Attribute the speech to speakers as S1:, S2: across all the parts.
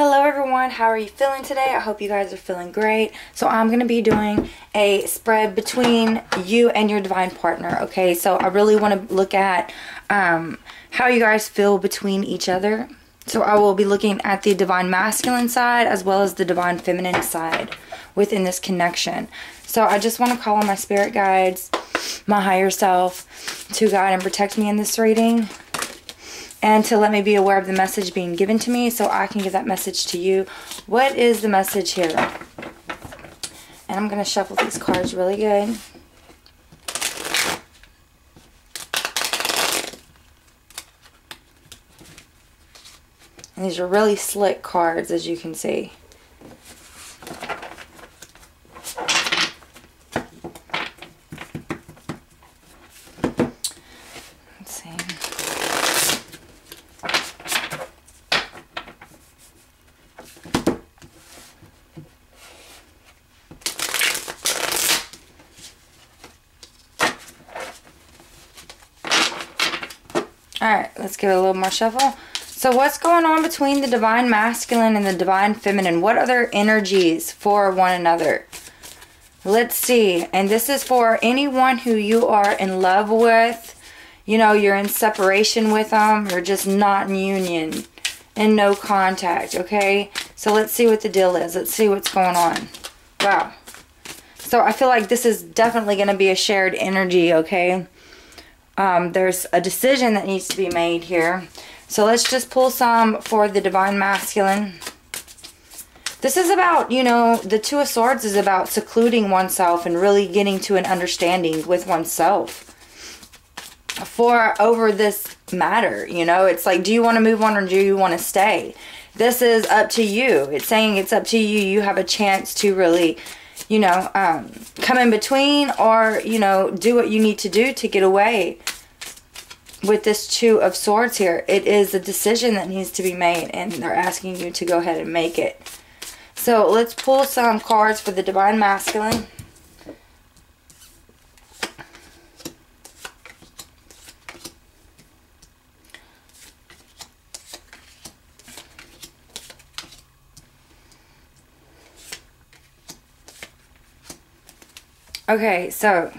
S1: Hello everyone, how are you feeling today? I hope you guys are feeling great. So I'm going to be doing a spread between you and your divine partner, okay? So I really want to look at how you guys feel between each other. So I will be looking at the divine masculine side as well as the divine feminine side within this connection. So I just want to call on my spirit guides, my higher self, to guide and protect me in this reading, and to let me be aware of the message being given to me so I can give that message to you. What is the message here? And I'm going to shuffle these cards really good. And these are really slick cards, as you can see. Alright, let's give it a little more shuffle. So what's going on between the divine masculine and the divine feminine? What are their energies for one another? Let's see. And this is for anyone who you are in love with. You know, you're in separation with them. You're just not in union and no contact, okay? So let's see what the deal is. Let's see what's going on. Wow. So I feel like this is definitely going to be a shared energy, okay? There's a decision that needs to be made here. So let's just pull some for the divine masculine. This is about, you know, the Two of Swords is about secluding oneself and really getting to an understanding with oneself over this matter. You know, it's like, do you want to move on or do you want to stay? This is up to you. It's saying it's up to you. You have a chance to really, you know, come in between, or, you know, do what you need to do to get away with this Two of Swords here. It is a decision that needs to be made, and they're asking you to go ahead and make it. So let's pull some cards for the divine masculine. Okay, so,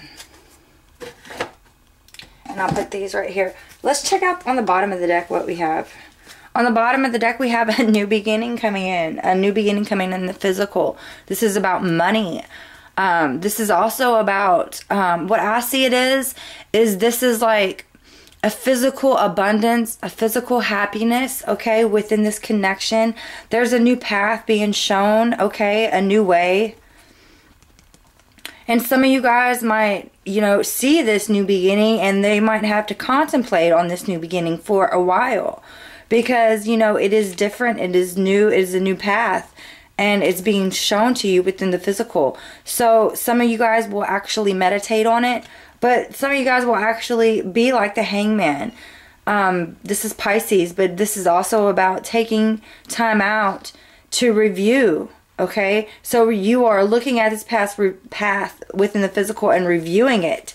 S1: and I'll put these right here. Let's check out on the bottom of the deck what we have. On the bottom of the deck, we have a new beginning coming in. A new beginning coming in the physical. This is about money. This is also about, what I see it is this is like a physical abundance, a physical happiness, okay, within this connection. There's a new path being shown, okay, a new way. And some of you guys might, you know, see this new beginning, and they might have to contemplate on this new beginning for a while. Because, you know, it is different, it is new, it is a new path. And it's being shown to you within the physical. So some of you guys will actually meditate on it. But some of you guys will actually be like the Hangman. This is Pisces, but this is also about taking time out to review. Okay, so you are looking at this path within the physical and reviewing it.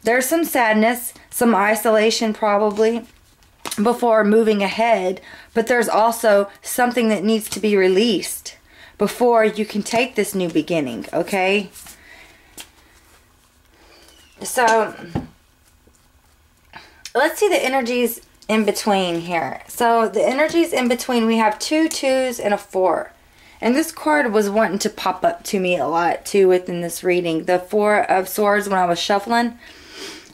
S1: There's some sadness, some isolation probably before moving ahead, but there's also something that needs to be released before you can take this new beginning, okay? So let's see the energies in between here. So the energies in between, we have 2 2s and a 4. And this card was wanting to pop up to me a lot too within this reading. The 4 of Swords, when I was shuffling,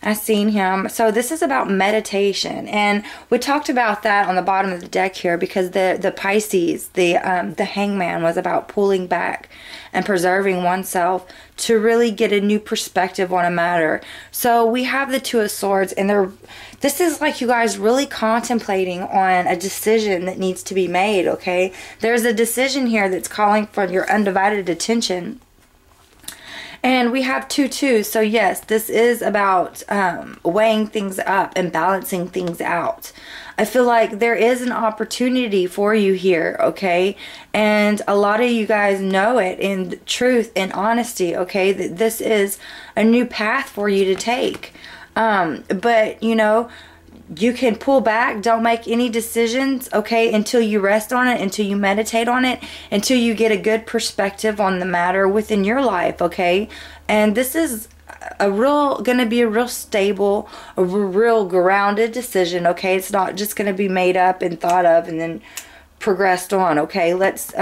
S1: I seen him. So this is about meditation. And we talked about that on the bottom of the deck here, because the Pisces, the Hangman, was about pulling back and preserving oneself to really get a new perspective on a matter. So we have the 2 of Swords, and this is like you guys really contemplating on a decision that needs to be made, okay? There's a decision here that's calling for your undivided attention. And we have 2 2s, so yes, this is about weighing things up and balancing things out. I feel like there is an opportunity for you here, okay? And a lot of you guys know it in truth and honesty, okay? That this is a new path for you to take. But, you know, you can pull back. Don't make any decisions, okay, until you rest on it, until you meditate on it, until you get a good perspective on the matter within your life, okay? And this is going to be a real stable, a real grounded decision, okay? It's not just going to be made up and thought of and then progressed on, okay? Let's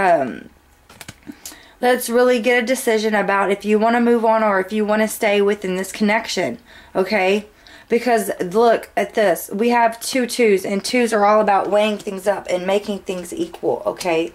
S1: really get a decision about if you want to move on or if you want to stay within this connection, okay? Because look at this. We have 2 twos, and twos are all about weighing things up and making things equal, okay?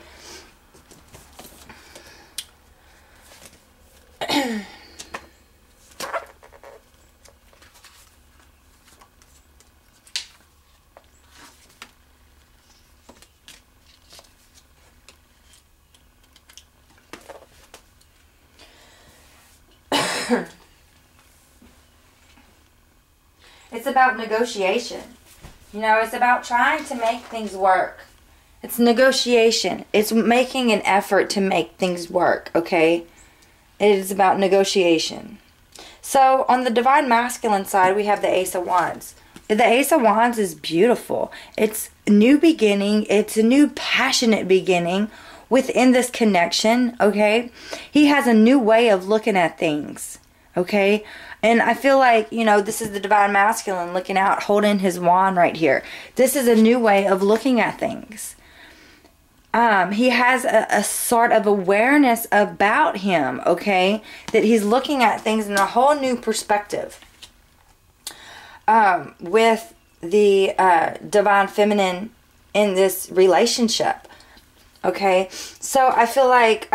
S1: It's about negotiation. You know, it's about trying to make things work. It's negotiation. It's making an effort to make things work, okay? It is about negotiation. So, on the Divine Masculine side, we have the Ace of Wands. The Ace of Wands is beautiful. It's a new beginning. It's a new passionate beginning within this connection, okay? He has a new way of looking at things, okay? And I feel like, you know, this is the Divine Masculine looking out, holding his wand right here. This is a new way of looking at things. He has a sort of awareness about him, okay? That he's looking at things in a whole new perspective. With the Divine Feminine in this relationship, okay? So I feel like...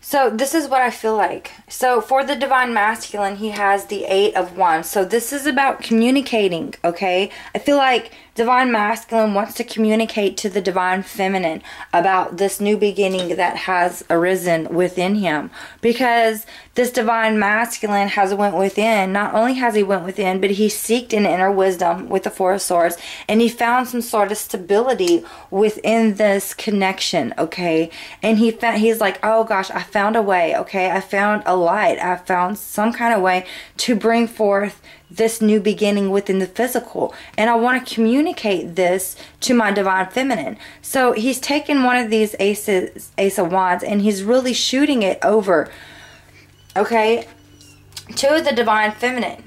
S1: So this is what I feel like. So for the Divine Masculine, he has the 8 of Wands. So this is about communicating, okay? I feel like Divine Masculine wants to communicate to the Divine Feminine about this new beginning that has arisen within him. Because this Divine Masculine has went within. Not only has he went within, but he seeked an inner wisdom with the 4 of Swords. And he found some sort of stability within this connection, okay? And he's like, oh gosh, I found a way, okay? I found a light. I found some kind of way to bring forth this new beginning within the physical, and I want to communicate this to my Divine Feminine. So he's taken one of these Ace of Wands, and he's really shooting it over, okay, to the Divine Feminine.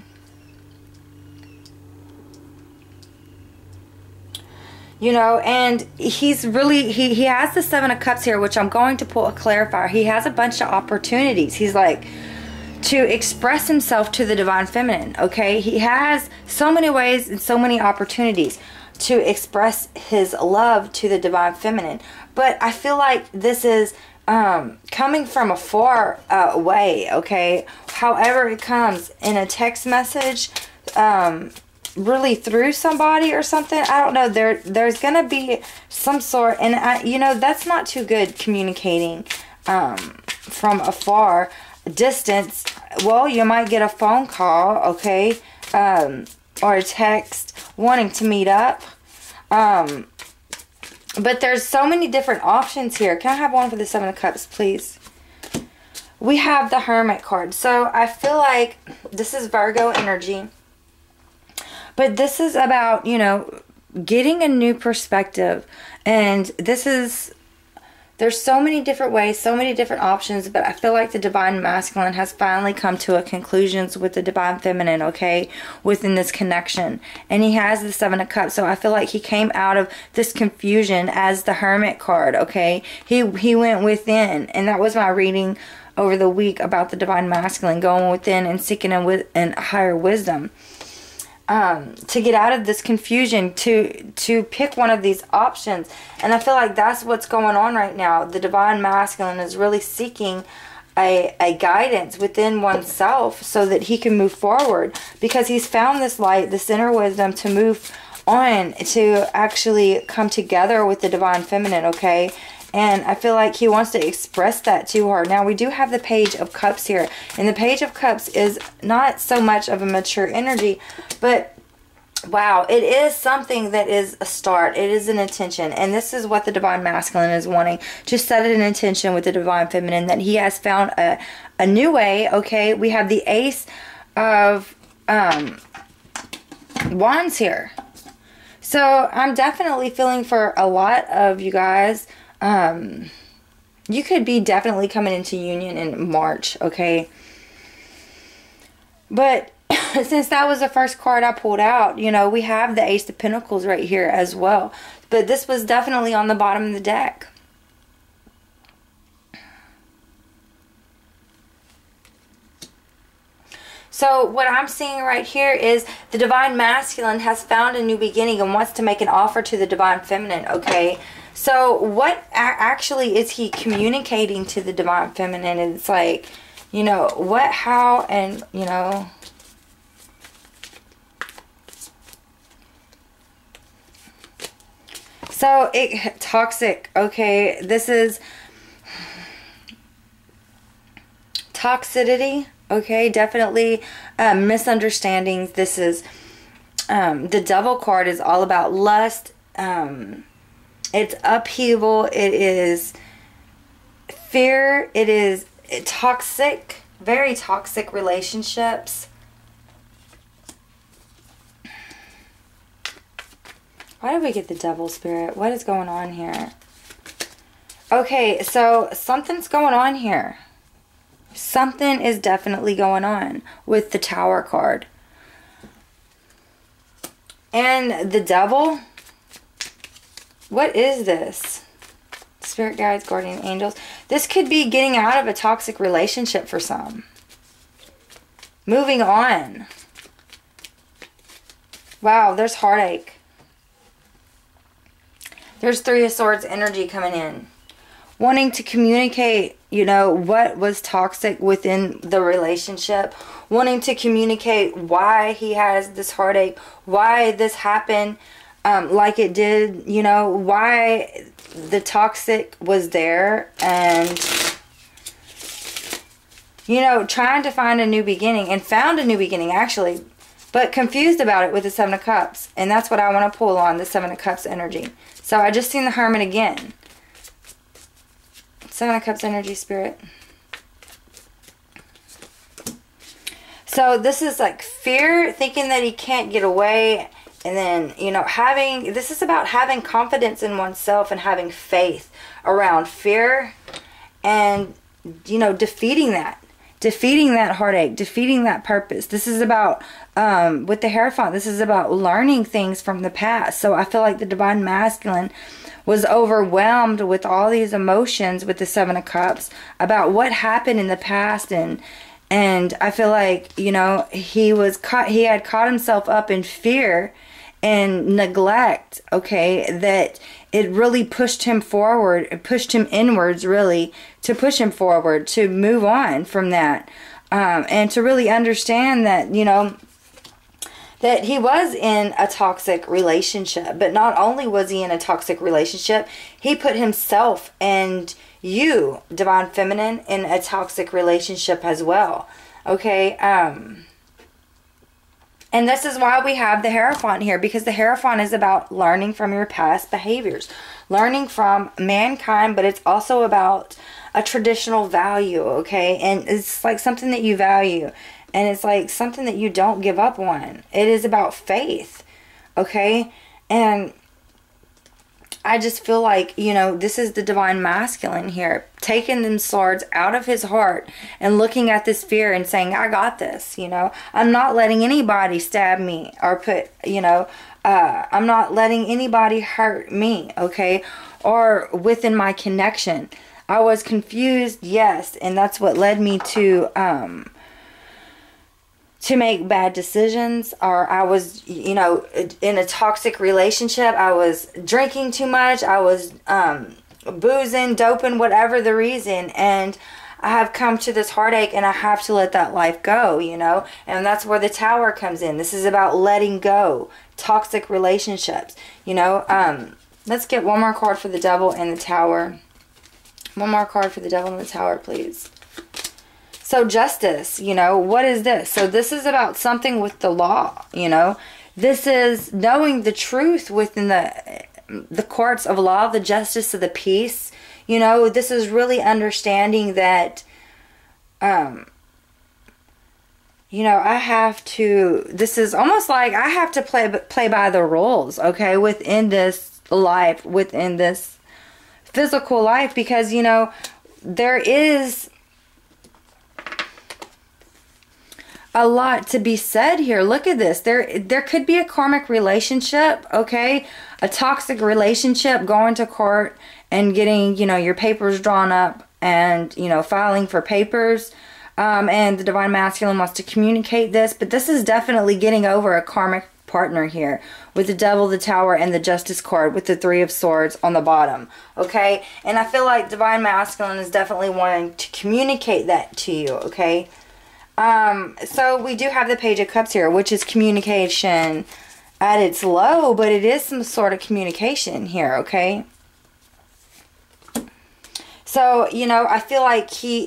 S1: You know, and he's really, he has the 7 of Cups here, which I'm going to pull a clarifier. He has a bunch of opportunities. He's like, to express himself to the Divine Feminine, okay? He has so many ways and so many opportunities to express his love to the Divine Feminine. But I feel like this is coming from a far away, okay? However it comes, in a text message, really through somebody or something. I don't know. There's going to be some sort, and you know, that's not too good, communicating from afar. Distance. Well, you might get a phone call, okay, or a text wanting to meet up, but there's so many different options here. Can I have one for the 7 of Cups, please? We have the Hermit card. So I feel like this is Virgo energy, but this is about, you know, getting a new perspective, and this is, there's so many different ways, so many different options, but I feel like the Divine Masculine has finally come to a conclusion with the Divine Feminine, okay, within this connection. And he has the 7 of Cups, so I feel like he came out of this confusion as the Hermit card, okay? He went within, and that was my reading over the week about the Divine Masculine, going within and seeking a higher wisdom. To get out of this confusion, to pick one of these options. And I feel like that's what's going on right now. The Divine Masculine is really seeking a guidance within oneself so that he can move forward, because he's found this light, this inner wisdom to move on, to actually come together with the Divine Feminine, okay? And I feel like he wants to express that to her. Now, we do have the Page of Cups here. And the Page of Cups is not so much of a mature energy, but Wow, it is something that is a start. It is an intention. And this is what the Divine Masculine is wanting. Just set an intention with the Divine Feminine that he has found a new way, okay? We have the Ace of Wands here. So I'm definitely feeling for a lot of you guys. You could be definitely coming into union in March, okay? But since that was the first card I pulled out, you know, we have the Ace of Pentacles right here as well. But this was definitely on the bottom of the deck. So what I'm seeing right here is the Divine Masculine has found a new beginning and wants to make an offer to the Divine Feminine, okay? So what actually is he communicating to the Divine Feminine? It's like, you know, what, how, and, you know... So, toxic, okay, this is toxicity, okay, definitely misunderstandings. This is, the Devil card is all about lust, it's upheaval, it is fear, it is toxic, very toxic relationships. Why did we get the Devil Spirit? What is going on here? Okay, so something's going on here. Something is definitely going on with the Tower card. And the Devil? What is this? Spirit guides, guardian angels. This could be getting out of a toxic relationship for some. Moving on. Wow, there's heartache. There's Three of Swords energy coming in. Wanting to communicate, you know, what was toxic within the relationship. Wanting to communicate why he has this heartache. Why this happened like it did. You know, why the toxic was there. And, you know, trying to find a new beginning. And found a new beginning, actually. But confused about it with the Seven of Cups. And that's what I want to pull on, the Seven of Cups energy. So I just seen the Hermit again. Seven of Cups energy, Spirit. So this is like fear, thinking that he can't get away. And then, you know, this is about having confidence in oneself and having faith around fear. And, you know, defeating that. Defeating that heartache, defeating that purpose. This is about, with the Hierophant, this is about learning things from the past. So I feel like the Divine Masculine was overwhelmed with all these emotions with the Seven of Cups about what happened in the past. And I feel like, you know, he had caught himself up in fear and neglect, okay, that it really pushed him forward, it pushed him inwards, really, to push him forward, to move on from that, and to really understand that, you know, that he was in a toxic relationship. But not only was he in a toxic relationship, he put himself and you, Divine Feminine, in a toxic relationship as well, okay? And this is why we have the Hierophant here, because the Hierophant is about learning from your past behaviors, learning from mankind, but it's also about a traditional value, okay? And it's like something that you value, and it's like something that you don't give up on. It is about faith, okay? And I just feel like, you know, this is the Divine Masculine here, taking them swords out of his heart and looking at this fear and saying, I got this, you know. I'm not letting anybody stab me or put, you know, I'm not letting anybody hurt me, okay, or within my connection. I was confused, yes, and that's what led me to make bad decisions, or I was, you know, in a toxic relationship. I was drinking too much, I was boozing, doping, whatever the reason, and I have come to this heartache and I have to let that life go, you know, and that's where the Tower comes in. This is about letting go toxic relationships, you know. Let's get one more card for the Devil and the Tower. One more card for the Devil and the Tower, please. So justice, you know, what is this? So this is about something with the law, you know. This is knowing the truth within the courts of law, the justice of the peace. You know, this is really understanding that, you know, this is almost like I have to play by the rules, okay, within this life, within this physical life, because, you know, there is a lot to be said here. Look at this. There could be a karmic relationship, okay, a toxic relationship, going to court and getting, you know, your papers drawn up and, you know, filing for papers. And the Divine Masculine wants to communicate this, but this is definitely getting over a karmic partner here with the Devil, the Tower, and the Justice card with the Three of Swords on the bottom, okay? And I feel like Divine Masculine is definitely wanting to communicate that to you, okay? So we do have the Page of Cups here, which is communication at its low, but it is some sort of communication here, okay? So, you know, I feel like he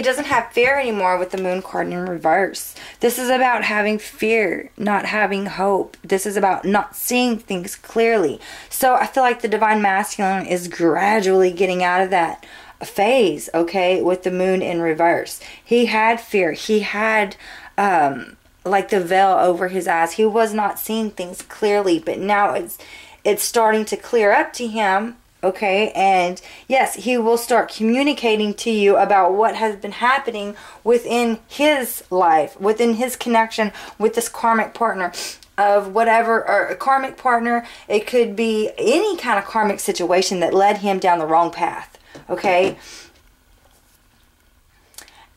S1: doesn't have fear anymore with the Moon card in reverse. This is about having fear, not having hope. This is about not seeing things clearly. So I feel like the Divine Masculine is gradually getting out of that phase, okay, with the Moon in reverse. He had fear. He had like the veil over his eyes. He was not seeing things clearly, but now it's starting to clear up to him. Okay, and yes, he will start communicating to you about what has been happening within his life, within his connection with this karmic partner of whatever, or a karmic partner. It could be any kind of karmic situation that led him down the wrong path, okay?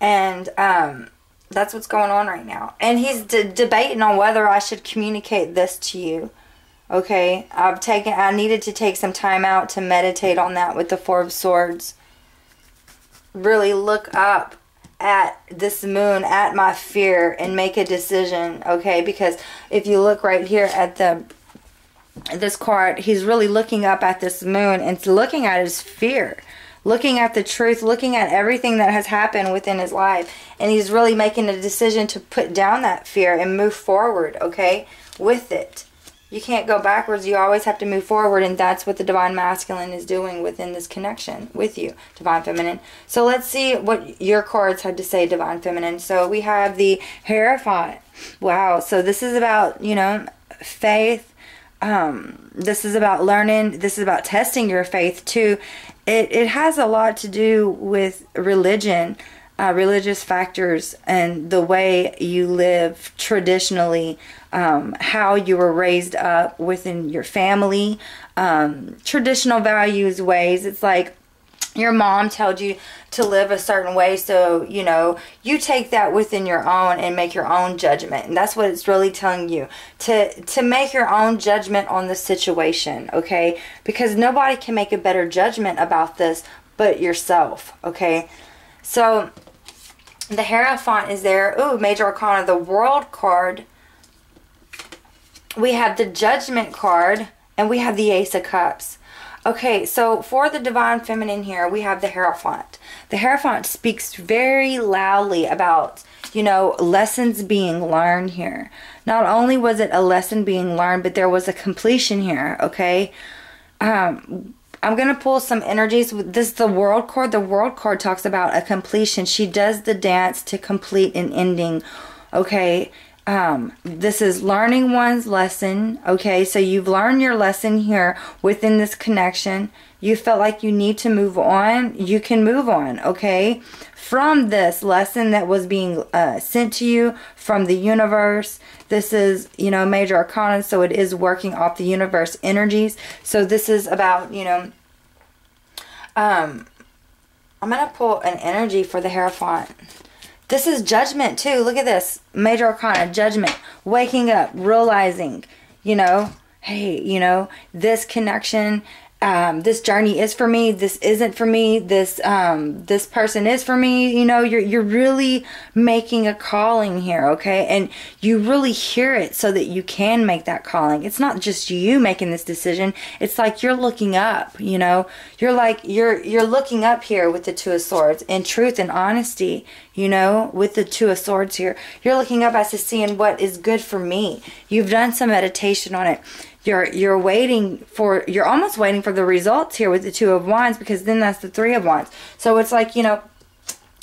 S1: And that's what's going on right now. And he's debating on whether I should communicate this to you. Okay, I needed to take some time out to meditate on that with the Four of Swords. Really look up at this Moon, at my fear, and make a decision, okay? Because if you look right here at this card, he's really looking up at this Moon and looking at his fear, looking at the truth, looking at everything that has happened within his life. And he's really making a decision to put down that fear and move forward, okay, with it. You can't go backwards. You always have to move forward, and that's what the Divine Masculine is doing within this connection with you, Divine Feminine. So let's see what your cards had to say, Divine Feminine. So we have the Hierophant. Wow. So this is about, you know, faith. This is about learning. This is about testing your faith too. It has a lot to do with religion. Religious factors and the way you live traditionally, how you were raised up within your family, traditional values, ways. It's like your mom told you to live a certain way, so, you know, you take that within your own and make your own judgment. And that's what it's really telling you, to make your own judgment on the situation, okay? Because nobody can make a better judgment about this but yourself, okay? So the Hierophant is there. Ooh, Major Arcana, the World card. We have the Judgment card, and we have the Ace of Cups. Okay, so for the Divine Feminine here, we have the Hierophant. The Hierophant speaks very loudly about, you know, lessons being learned here. Not only was it a lesson being learned, but there was a completion here, okay? I'm going to pull some energies. This is the World card. The World card talks about a completion. She does the dance to complete an ending. Okay. This is learning one's lesson. Okay. So you've learned your lesson here within this connection. You felt like you need to move on. You can move on. Okay. From this lesson that was being sent to you from the universe. This is, you know, Major Arcana, so it is working off the universe energies. So this is about, you know, I'm going to pull an energy for the Hierophant. This is Judgment too. Look at this. Major Arcana, Judgment. Waking up, realizing, you know, hey, you know, this connection this journey is for me, this isn't for me, this person is for me. You know, you're really making a calling here, okay? And you really hear it so that you can make that calling. It's not just you making this decision. It's like you're looking up, you know? You're like, you're looking up here with the Two of Swords in truth and honesty, you know, with the Two of Swords here. You're looking up as to seeing what is good for me. You've done some meditation on it. You're almost waiting for the results here with the Two of Wands, because then that's the Three of Wands. So it's like, you know,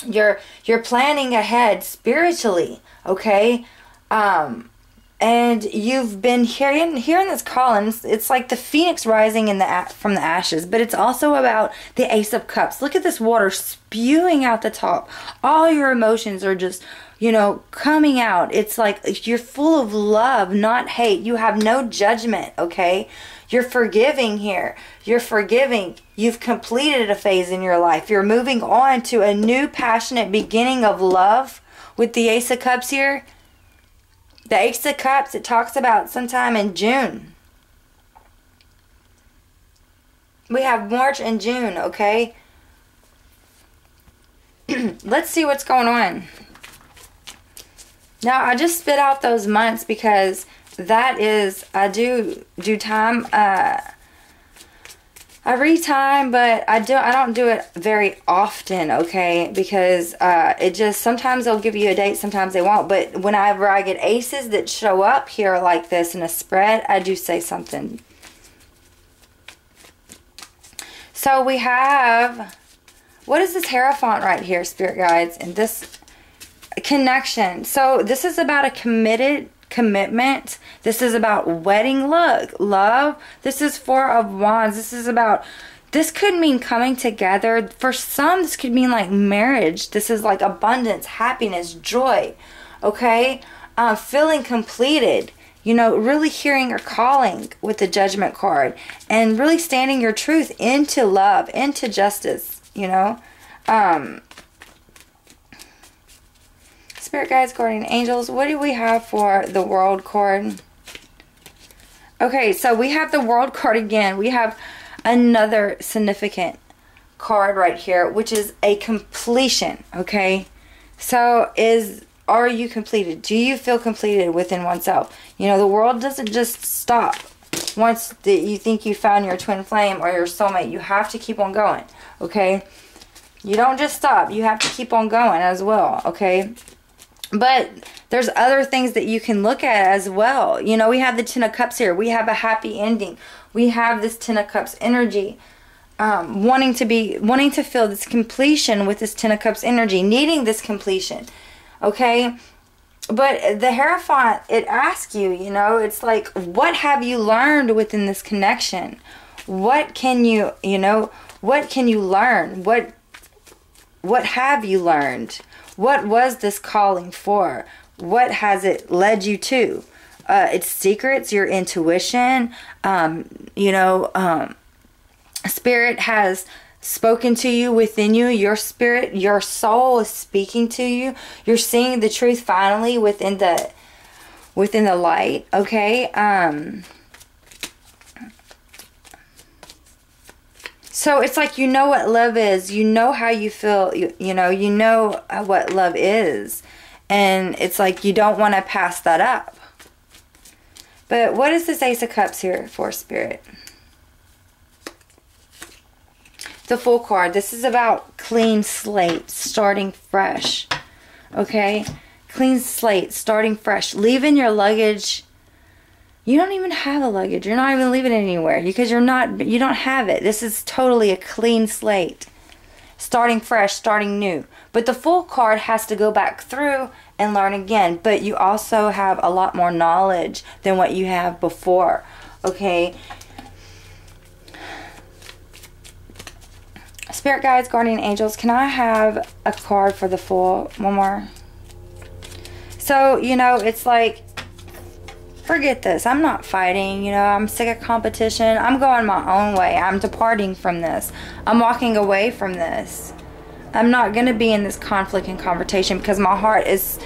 S1: you're planning ahead spiritually, okay? And you've been hearing this calling. It's like the phoenix rising from the ashes, but it's also about the Ace of Cups. Look at this water spewing out the top. All your emotions are just, you know, coming out. It's like you're full of love, not hate. You have no judgment, okay? You're forgiving here. You're forgiving. You've completed a phase in your life. You're moving on to a new passionate beginning of love with the Ace of Cups here. The Ace of Cups, it talks about sometime in June. We have March and June, okay? Let's see what's going on. Now, I just spit out those months because that is, I do time. I read time, but I don't do it very often, okay? Because it just, sometimes they'll give you a date, sometimes they won't. But whenever I get aces that show up here like this in a spread, I do say something. So we have, what is this Hierophant right here, Spirit Guides? And this connection. So this is about a commitment. This is about wedding love. This is Four of Wands. This is about, this could mean coming together. For some, this could mean like marriage. This is like abundance, happiness, joy, okay? Feeling completed, you know, really hearing your calling with the Judgment card, and really standing your truth into love, into justice, you know? Spirit guides, guardian angels, what do we have for the World card? Okay, so we have the World card again. We have another significant card right here, which is a completion, okay? So are you completed? Do you feel completed within oneself? You know, the world doesn't just stop once that you think you found your twin flame or your soulmate. You have to keep on going, okay? You don't just stop. You have to keep on going as well, okay? But there's other things that you can look at as well. You know, we have the Ten of Cups here. We have a happy ending. We have this Ten of Cups energy. Wanting to feel this completion with this Ten of Cups energy. Needing this completion. Okay? But the Hierophant, it asks you, you know, it's like, what have you learned within this connection? What can you, you know, what can you learn? What have you learned? What was this calling for? What has it led you to? It's secrets, your intuition. You know, Spirit has spoken to you within you. Your spirit, your soul is speaking to you. You're seeing the truth finally within the light. Okay. So it's like, you know what love is. You know how you feel. You know what love is. And it's like you don't want to pass that up. But what is this Ace of Cups here for, Spirit? The Fool card. This is about clean slate, starting fresh. Okay? Clean slate, starting fresh. Leaving your luggage. You don't even have a luggage. You're not even leaving it anywhere because you don't have it. This is totally a clean slate. Starting fresh, starting new. But the Fool card has to go back through and learn again. But you also have a lot more knowledge than what you have before. Okay? Spirit guides, guardian angels, can I have a card for the Fool? One more. So, you know, it's like, forget this. I'm not fighting. You know, I'm sick of competition. I'm going my own way. I'm departing from this. I'm walking away from this. I'm not going to be in this conflict and confrontation because my heart is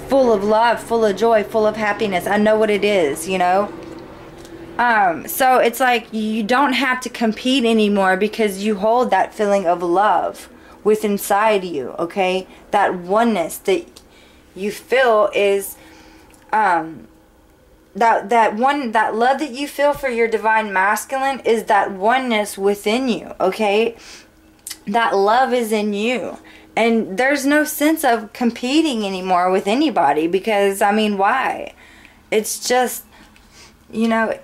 S1: full of love, full of joy, full of happiness. I know what it is, you know. So it's like you don't have to compete anymore because you hold that feeling of love within inside you, okay? That oneness that you feel is that love that you feel for your divine masculine is that oneness within you, okay? That love is in you. And there's no sense of competing anymore with anybody because, I mean, why? It's just, you know,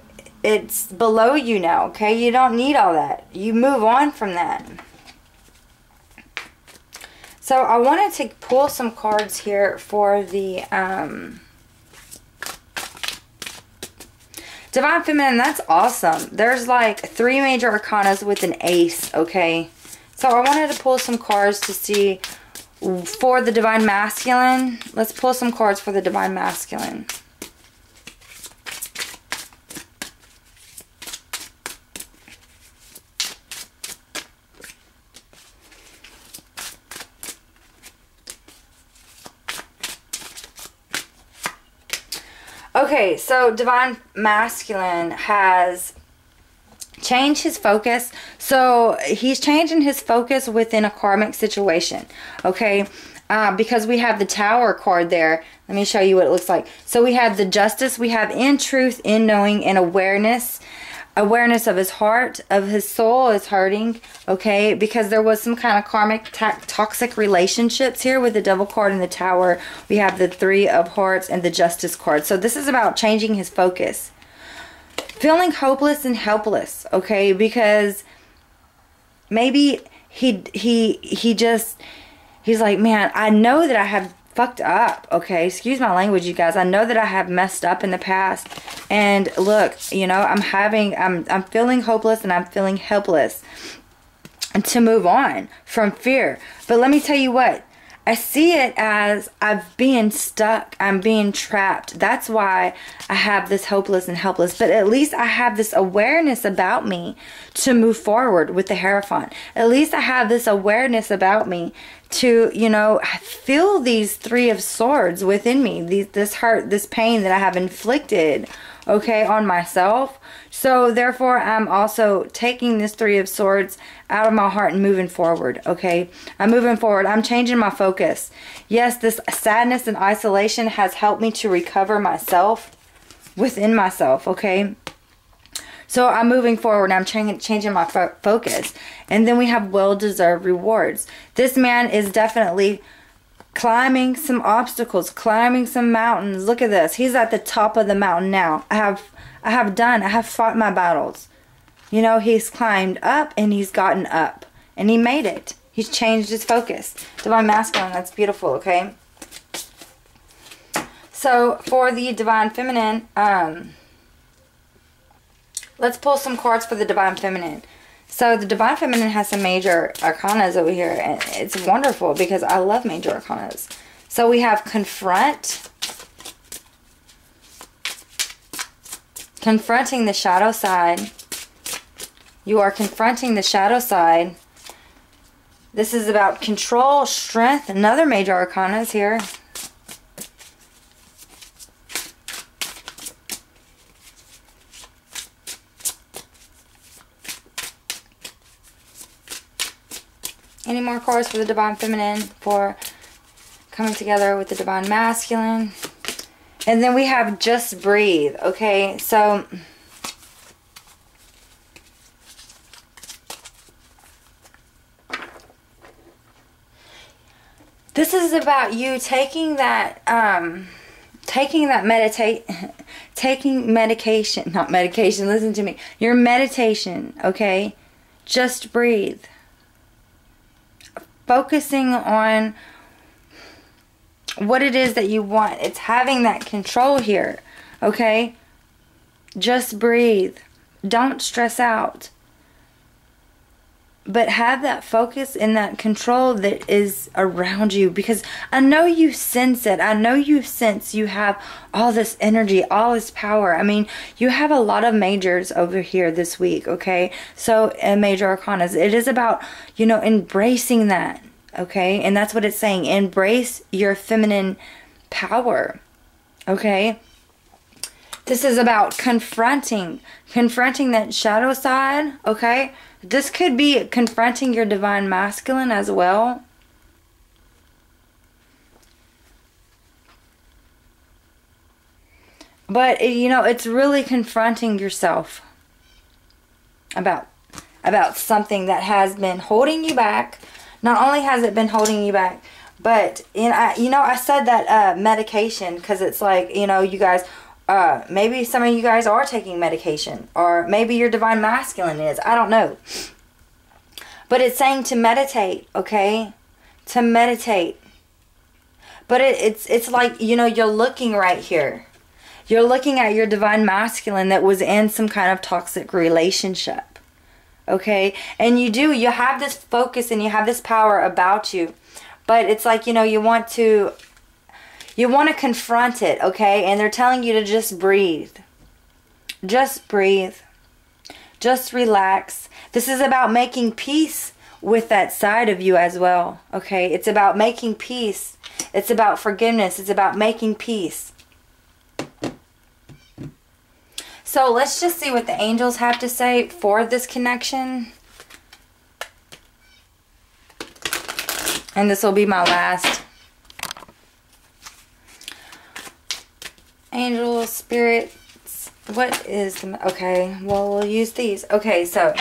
S1: it's below you now, okay? You don't need all that. You move on from that. So I wanted to pull some cards here for the Divine Feminine. That's awesome. There's like 3 major arcanas with an ace, okay? So I wanted to pull some cards to see for the Divine Masculine. Let's pull some cards for the Divine Masculine. Okay, so Divine Masculine has changed his focus. So he's changing his focus within a karmic situation, okay? Because we have the Tower card there. Let me show you what it looks like. So we have the Justice. We have in truth, in knowing, and awareness. Awareness of his heart, of his soul is hurting, okay? Because there was some kind of karmic toxic relationships here with the Devil card and the Tower. We have the 3 of Hearts and the Justice card. So this is about changing his focus. Feeling hopeless and helpless, okay? Because maybe he's like, man, I know that I have fucked up, okay? Excuse my language, you guys. I know that I have messed up in the past. And look, you know, I'm feeling hopeless and I'm feeling helpless. And to move on from fear. But let me tell you what. I see it as I'm being stuck. I'm being trapped. That's why I have this hopeless and helpless. But at least I have this awareness about me to move forward with the Hierophant. At least I have this awareness about me to, you know, feel these 3 of Swords within me. This hurt, this pain that I have inflicted, okay, on myself. So therefore, I'm also taking this 3 of Swords out of my heart and moving forward, okay? I'm moving forward. I'm changing my focus. Yes, this sadness and isolation has helped me to recover myself within myself, okay? So I'm moving forward. I'm changing my focus. And then we have well-deserved rewards. This man is definitely climbing some obstacles, climbing some mountains. Look at this. He's at the top of the mountain now. I have fought my battles. You know, he's climbed up and he's gotten up. And he made it. He's changed his focus. Divine Masculine, that's beautiful, okay? So, for the Divine Feminine, let's pull some cards for the Divine Feminine. So, the Divine Feminine has some major arcanas over here. And it's wonderful because I love major arcanas. So, we have Confront. Confronting the shadow side. You are confronting the shadow side. This is about control, strength. Another major arcana is here. Any more cards for the Divine Feminine for coming together with the Divine Masculine? And then we have Just Breathe, okay? So this is about you taking that medication, not medication, listen to me. Your meditation, okay? Just breathe. Focusing on what it is that you want. It's having that control here, okay? Just breathe. Don't stress out. But have that focus and that control that is around you. Because I know you sense it. I know you sense you have all this energy, all this power. I mean, you have a lot of majors over here this week, okay? So, major arcanas. It is about, you know, embracing that, okay? And that's what it's saying. Embrace your feminine power, okay? This is about confronting that shadow side, okay? This could be confronting your divine masculine as well. But, you know, it's really confronting yourself about something that has been holding you back. Not only has it been holding you back, but, I said that medication, because it's like, you know, you guys, maybe some of you guys are taking medication, or maybe your divine masculine is. I don't know. But it's saying to meditate, okay? To meditate. But it's like, you know, you're looking right here. You're looking at your divine masculine that was in some kind of toxic relationship. Okay? And you have this focus and you have this power about you. But it's like, you know, you want to confront it, okay? And they're telling you to just breathe. Just breathe. Just relax. This is about making peace with that side of you as well, okay? It's about making peace. It's about forgiveness. It's about making peace. So let's just see what the angels have to say for this connection. And this will be my last. Angels, spirits, what is the... Okay, well, we'll use these. Okay, so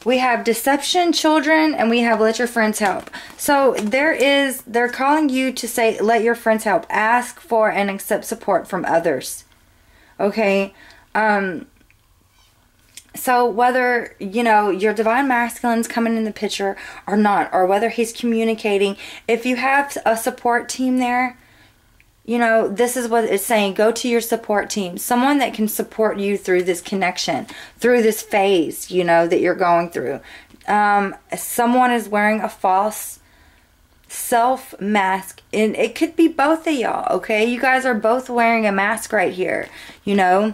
S1: we have deception, children, and we have let your friends help. So they're calling you to say, let your friends help. Ask for and accept support from others. Okay, so whether, you know, your divine masculine's coming in the picture or not, or whether he's communicating, if you have a support team there, you know, this is what it's saying. Go to your support team. Someone that can support you through this connection, through this phase, you know, that you're going through. Someone is wearing a false self mask, and it could be both of y'all, okay? You guys are both wearing a mask right here, you know?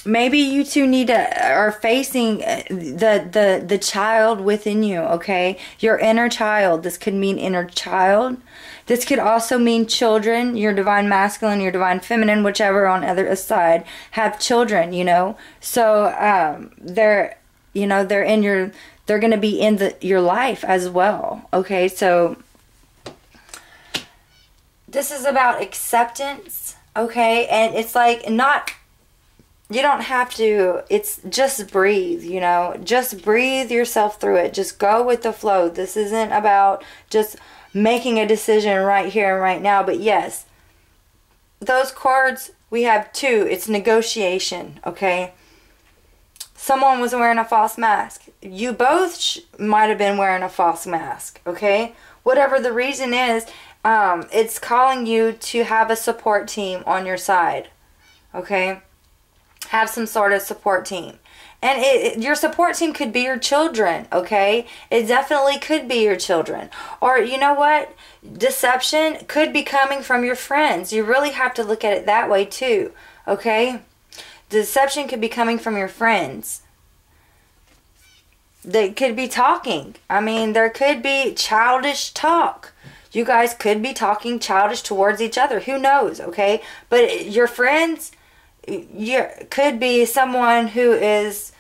S1: Maybe you two are facing the child within you, okay? Your inner child. This could mean inner child. This could also mean children, your divine masculine, your divine feminine, whichever on either side, have children, you know? So, they're going to be in your life as well, okay? So, this is about acceptance, okay? And it's like, you don't have to, it's just breathe, you know? Just breathe yourself through it. Just go with the flow. This isn't about just making a decision right here and right now. But yes, those cards, we have two. It's negotiation, okay? Someone was wearing a false mask. You both might have been wearing a false mask, okay? Whatever the reason is, it's calling you to have a support team on your side, okay? Have some sort of support team. And your support team could be your children, okay? It definitely could be your children. Or, you know what? Deception could be coming from your friends. You really have to look at it that way too, okay? Deception could be coming from your friends. They could be talking. I mean, there could be childish talk. You guys could be talking childish towards each other. Who knows, okay? But your friends... could be someone who is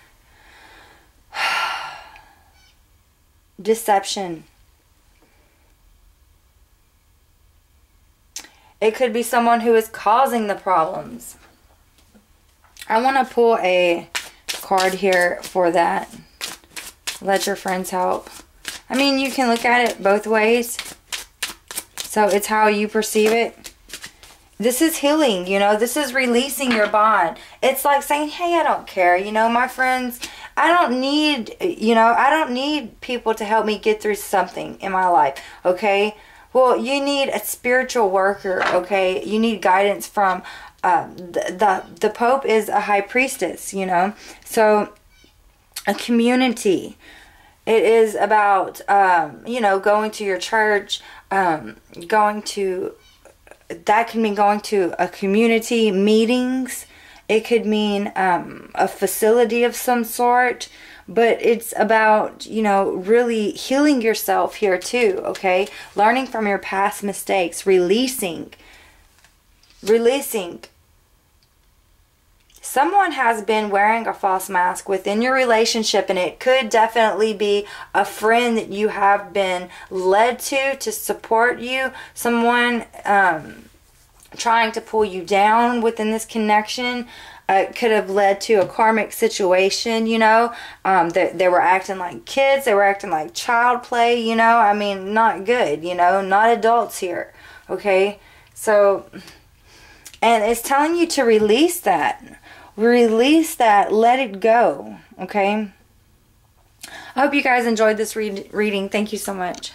S1: deception. It could be someone who is causing the problems. I want to pull a card here for that. Let your friends help. I mean, you can look at it both ways. So it's how you perceive it. This is healing, you know. This is releasing your bond. It's like saying, hey, I don't care. You know, my friends, I don't need people to help me get through something in my life, okay? Well, you need a spiritual worker, okay? You need guidance from, the Pope is a high priestess, you know? So, a community. It is about, going to your church, that can mean going to a community meetings. It could mean a facility of some sort. But it's about, really healing yourself here too, okay? Learning from your past mistakes. Releasing someone has been wearing a false mask within your relationship, and it could definitely be a friend that you have been led to support you. Someone trying to pull you down within this connection. It could have led to a karmic situation, you know. They were acting like kids. They were acting like child play, you know. I mean, not good, you know. Not adults here, okay? So, and it's telling you to release that. Release that. Let it go, okay? I hope you guys enjoyed this reading. Thank you so much.